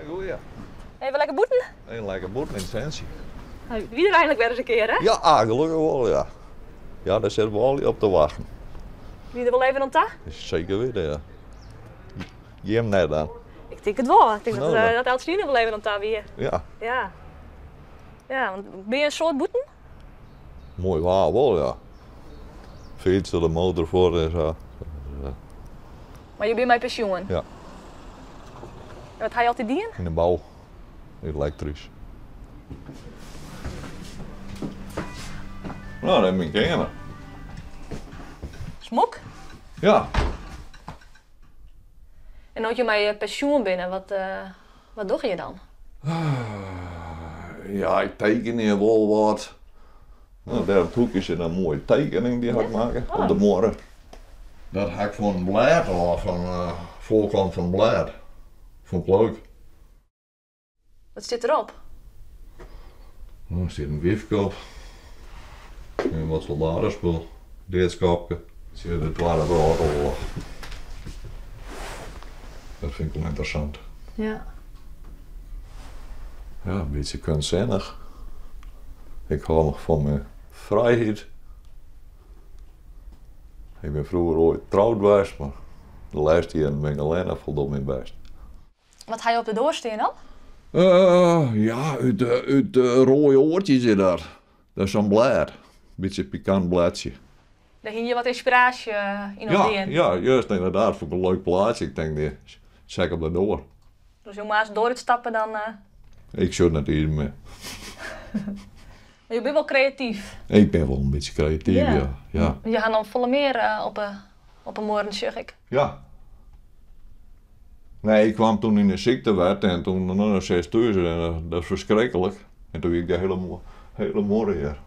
goed ja. Even lekker boeten? Een lekker boet in Sensie. Wie er eindelijk weer eens een keer, hè? Ja, gelukkig wel ja. Ja, daar zitten we al op te wachten. Wie er wel even aan ta? Dat is zeker weten ja. Je hem net aan. Ik denk het wel. Ik denk Nou, dat Elsine wel even aan ta weer. Ja, Ja. Ja, want ben je een soort boeten? mooi waar wel ja. Fietsen, de motor voor en zo. Maar je bent met pensioen. Ja. En wat ga je altijd doen? In de bouw. Elektrisch. Nou, dat heb ik kennen. Smok? Ja. En als je met pensioen binnen, wat doe je dan? Ja, ik teken hier wel wat. Nou, daar op het hoekje zit een mooie tekening die ga ik maken Oh. op de morgen. Dat ga ik van een blad of van voorkant van een blad. Vond ik leuk. Wat zit erop? Nou, er zit een wiefkop. En wat soldatenspul. Deetskapje. Er zit het ware brood op. Dat vind ik wel interessant. Ja. Ja, een beetje kunstzinnig. Ik hou nog van mijn vrijheid. Ik ben vroeger ooit getrouwd geweest, maar de laatste jaren ben ik alleen voldoende mijn best. Wat ga je op de doorsteen dan? Ja, uit de rode oortjes zit daar. Dat is zo'n blad. Een beetje een pikant bladje. Daar ging je wat inspiratie in Ja, opdeen. ja, juist inderdaad. Vond ik een leuk plaatje. Ik denk, die check op de door. Dus je maar eens door het stappen dan... Ik zou het niet eens meer. Maar je bent wel creatief. Ik ben wel een beetje creatief, Ja. ja. Ja. Je gaat dan volle meer op een morgen, zeg ik. Ja. Nee, ik kwam toen in de ziektewet en toen nog 6 thuis en dat is verschrikkelijk. En toen ging ik de hele morgen hier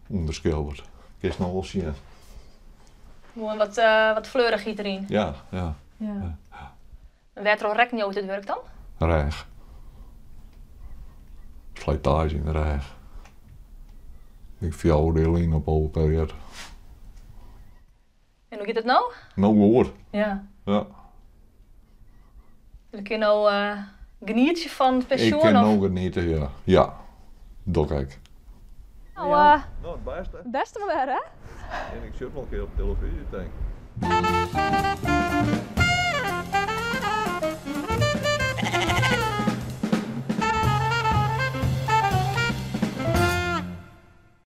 onderschilderd. Ik is nog wel zien. Gewoon wat fleurig erin. Ja, ja. Ja. En werd er al rek niet uit het werk dan? Reg. Slijtage in de reg. Ik veroordeling op alle periode. En hoe gaat het nou? Nou hoor. Ja. Ja. Dan kun je nou genieten van het Ik pensioen? kan of... nou genieten, ja. Ja. Dat kijk. Nou, Nou, het beste. het beste maar, hè? En ik zit nog een keer op televisie, denk ik.